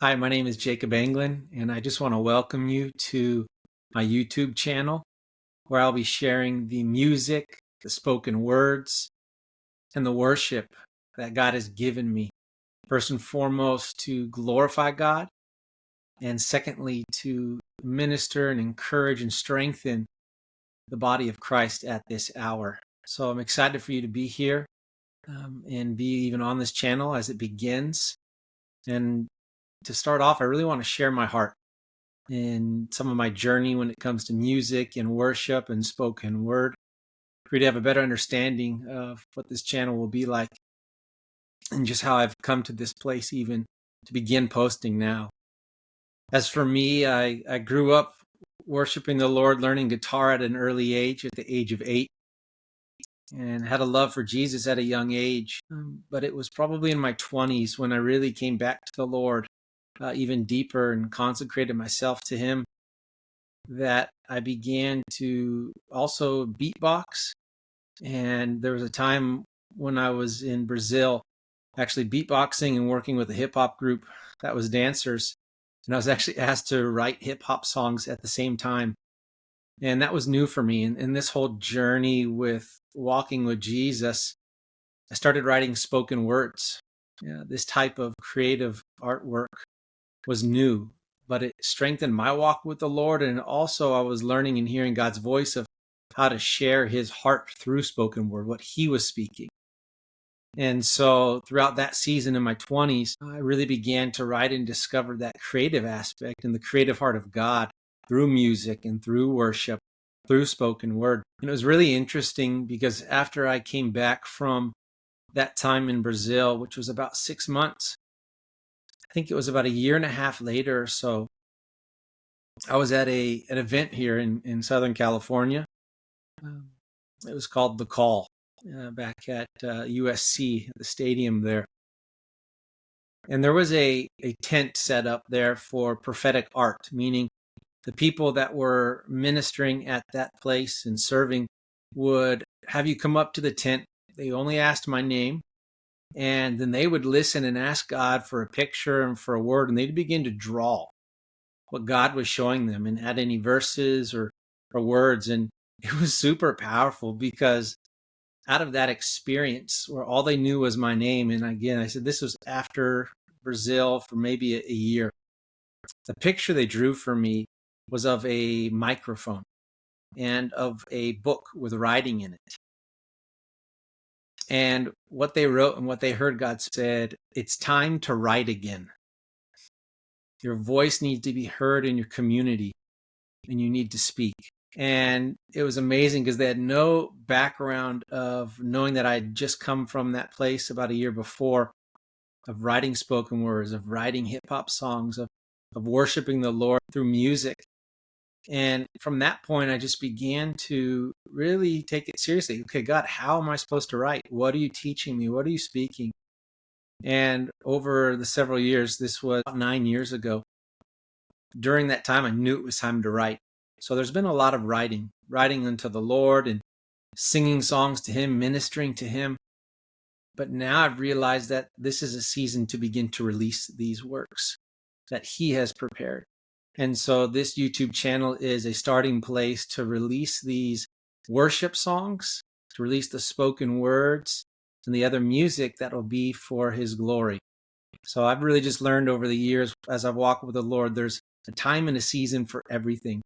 Hi, my name is Jacob Anglin, and I just want to welcome you to my YouTube channel where I'll be sharing the music, the spoken words, and the worship that God has given me. First and foremost, to glorify God, and secondly, to minister and encourage and strengthen the body of Christ at this hour. So I'm excited for you to be here and be even on this channel as it begins. And to start off, I really want to share my heart in some of my journey when it comes to music and worship and spoken word, for you to have a better understanding of what this channel will be like and just how I've come to this place even to begin posting now. As for me, I grew up worshiping the Lord, learning guitar at an early age, at the age of 8, and had a love for Jesus at a young age. But it was probably in my 20s when I really came back to the Lord even deeper and consecrated myself to Him, that I began to also beatbox. And there was a time when I was in Brazil actually beatboxing and working with a hip hop group that was dancers. And I was actually asked to write hip hop songs at the same time. And that was new for me. And this whole journey with walking with Jesus, I started writing spoken words. Yeah, this type of creative artwork was new, but it strengthened my walk with the Lord. And also I was learning and hearing God's voice of how to share His heart through spoken word, what He was speaking. And so throughout that season in my 20s, I really began to write and discover that creative aspect and the creative heart of God through music and through worship, through spoken word. And it was really interesting because after I came back from that time in Brazil, which was about 6 months, I think it was about a year and a half later or so, I was at an event here in Southern California. It was called The Call, back at USC, the stadium there. And there was a tent set up there for prophetic art, meaning the people that were ministering at that place and serving would have you come up to the tent. They only asked my name, and then they would listen and ask God for a picture and for a word, and they'd begin to draw what God was showing them and add any verses or words. And it was super powerful because out of that experience where all they knew was my name, and again, I said this was after Brazil for maybe a year, the picture they drew for me was of a microphone and of a book with writing in it. And what they wrote and what they heard God said, it's time to write again. Your voice needs to be heard in your community and you need to speak. And it was amazing because they had no background of knowing that I had just come from that place about a year before, of writing spoken words, of writing hip hop songs, of worshiping the Lord through music. And from that point, I just began to really take it seriously. Okay, God, how am I supposed to write? What are you teaching me? What are you speaking? And over the several years, this was about 9 years ago, during that time, I knew it was time to write. So there's been a lot of writing unto the Lord and singing songs to Him, ministering to Him. But now I've realized that this is a season to begin to release these works that He has prepared. And so this YouTube channel is a starting place to release these worship songs, to release the spoken words and the other music that will be for His glory. So I've really just learned over the years as I've walked with the Lord, there's a time and a season for everything.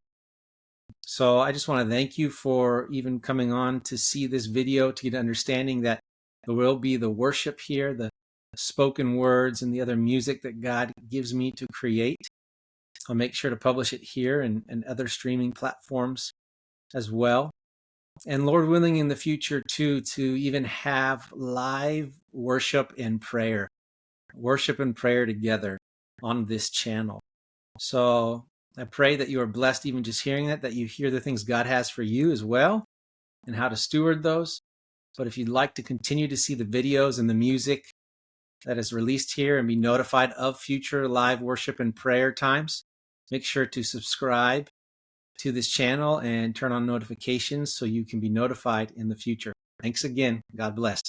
So I just want to thank you for even coming on to see this video, to get understanding that there will be the worship here, the spoken words and the other music that God gives me to create. I'll make sure to publish it here and other streaming platforms as well. And Lord willing, in the future too, to even have live worship and prayer together on this channel. So I pray that you are blessed even just hearing that you hear the things God has for you as well and how to steward those. But if you'd like to continue to see the videos and the music that is released here and be notified of future live worship and prayer times, make sure to subscribe to this channel and turn on notifications so you can be notified in the future. Thanks again. God bless.